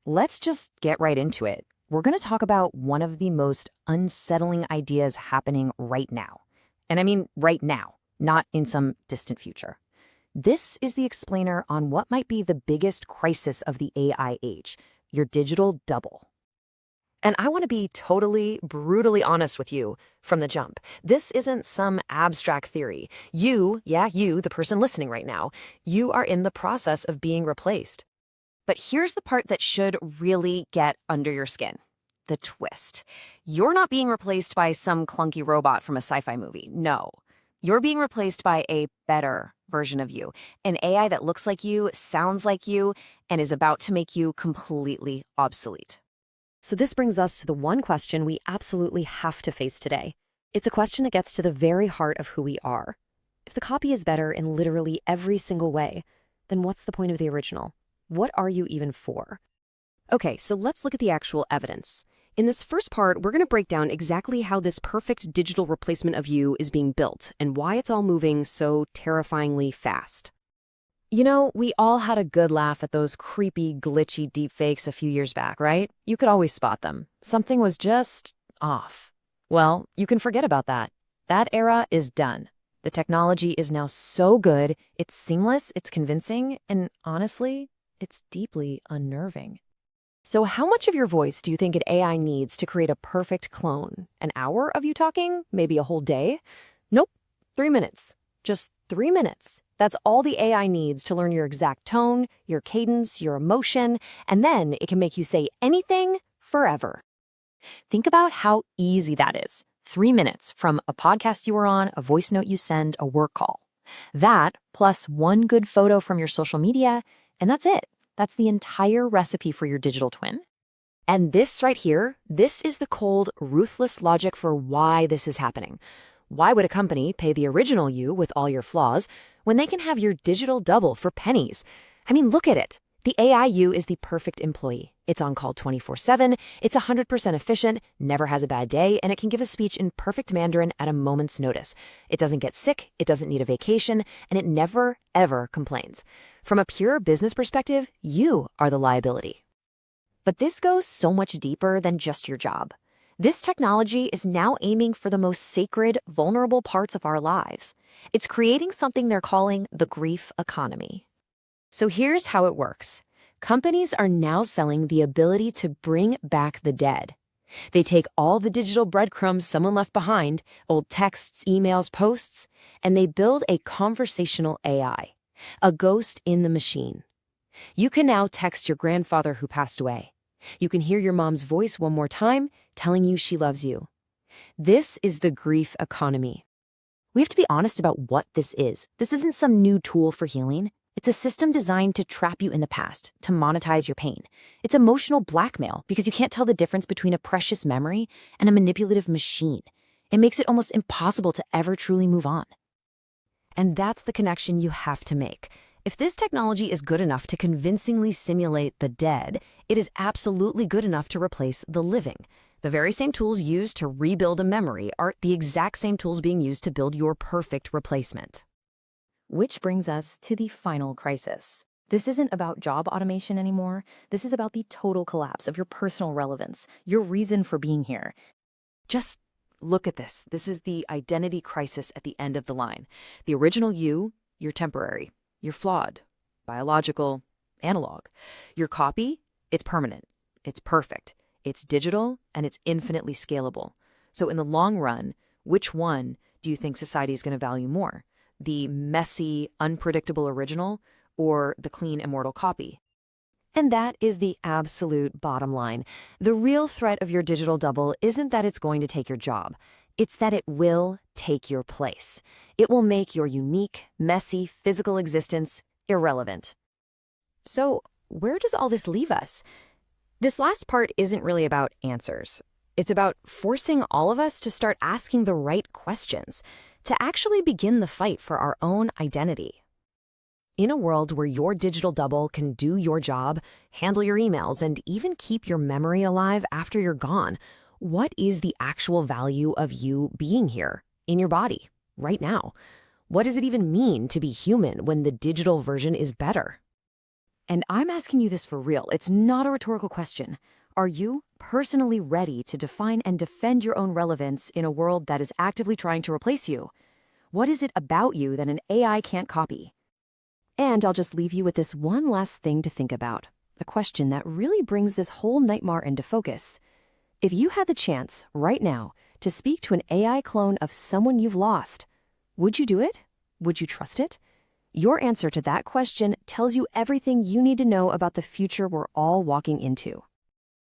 Let's just get right into it. We're going to talk about one of the most unsettling ideas happening right now. And I mean right now, not in some distant future. This is the explainer on what might be the biggest crisis of the AI age, your digital double. And I want to be totally, brutally honest with you from the jump. This isn't some abstract theory. You, the person listening right now, you are in the process of being replaced. But here's the part that should really get under your skin. The twist. You're not being replaced by some clunky robot from a sci-fi movie. No. You're being replaced by a better version of you, an AI that looks like you, sounds like you, and is about to make you completely obsolete. So this brings us to the one question we absolutely have to face today. It's a question that gets to the very heart of who we are. If the copy is better in literally every single way, then what's the point of the original? What are you even for? Okay, so let's look at the actual evidence. In this first part, we're going to break down exactly how this perfect digital replacement of you is being built and why it's all moving so terrifyingly fast. You know, we all had a good laugh at those creepy, glitchy deepfakes a few years back, right? You could always spot them. Something was just off. Well, you can forget about that. That era is done. The technology is now so good, it's seamless, it's convincing, and honestly, it's deeply unnerving. So how much of your voice do you think an AI needs to create a perfect clone? An hour of you talking? Maybe a whole day? Nope, 3 minutes. Just 3 minutes. That's all the AI needs to learn your exact tone, your cadence, your emotion, and then it can make you say anything forever. Think about how easy that is. 3 minutes from a podcast you were on, a voice note you send, a work call. That plus one good photo from your social media, and that's it. That's the entire recipe for your digital twin. And this right here, this is the cold, ruthless logic for why this is happening. Why would a company pay the original you with all your flaws when they can have your digital double for pennies? I mean, look at it. The AI you is the perfect employee. It's on call 24/7, it's 100% efficient, never has a bad day, and it can give a speech in perfect Mandarin at a moment's notice. It doesn't get sick, it doesn't need a vacation, and it never, ever complains. From a pure business perspective, you are the liability. But this goes so much deeper than just your job. This technology is now aiming for the most sacred, vulnerable parts of our lives. It's creating something they're calling the grief economy. So here's how it works. Companies are now selling the ability to bring back the dead. They take all the digital breadcrumbs someone left behind, old texts, emails, posts, and they build a conversational AI, a ghost in the machine. You can now text your grandfather who passed away. You can hear your mom's voice one more time, telling you she loves you. This is the grief economy. We have to be honest about what this is. This isn't some new tool for healing. It's a system designed to trap you in the past, to monetize your pain. It's emotional blackmail because you can't tell the difference between a precious memory and a manipulative machine. It makes it almost impossible to ever truly move on. And that's the connection you have to make. If this technology is good enough to convincingly simulate the dead, it is absolutely good enough to replace the living. The very same tools used to rebuild a memory are the exact same tools being used to build your perfect replacement. Which brings us to the final crisis. This isn't about job automation anymore. This is about the total collapse of your personal relevance, your reason for being here. Just look at this. This is the identity crisis at the end of the line. The original you, you're temporary. You're flawed, biological, analog. Your copy, it's permanent. It's perfect. It's digital, and it's infinitely scalable. So in the long run, which one do you think society is going to value more? The messy, unpredictable original, or the clean, immortal copy? And that is the absolute bottom line. The real threat of your digital double isn't that it's going to take your job. It's that it will take your place. It will make your unique, messy, physical existence irrelevant. So, where does all this leave us? This last part isn't really about answers. It's about forcing all of us to start asking the right questions, to actually begin the fight for our own identity. In a world where your digital double can do your job, handle your emails, and even keep your memory alive after you're gone, what is the actual value of you being here, in your body, right now? What does it even mean to be human when the digital version is better? And I'm asking you this for real. It's not a rhetorical question. Are you personally ready to define and defend your own relevance in a world that is actively trying to replace you? What is it about you that an AI can't copy? And I'll just leave you with this one last thing to think about, a question that really brings this whole nightmare into focus. If you had the chance, right now, to speak to an AI clone of someone you've lost, would you do it? Would you trust it? Your answer to that question tells you everything you need to know about the future we're all walking into.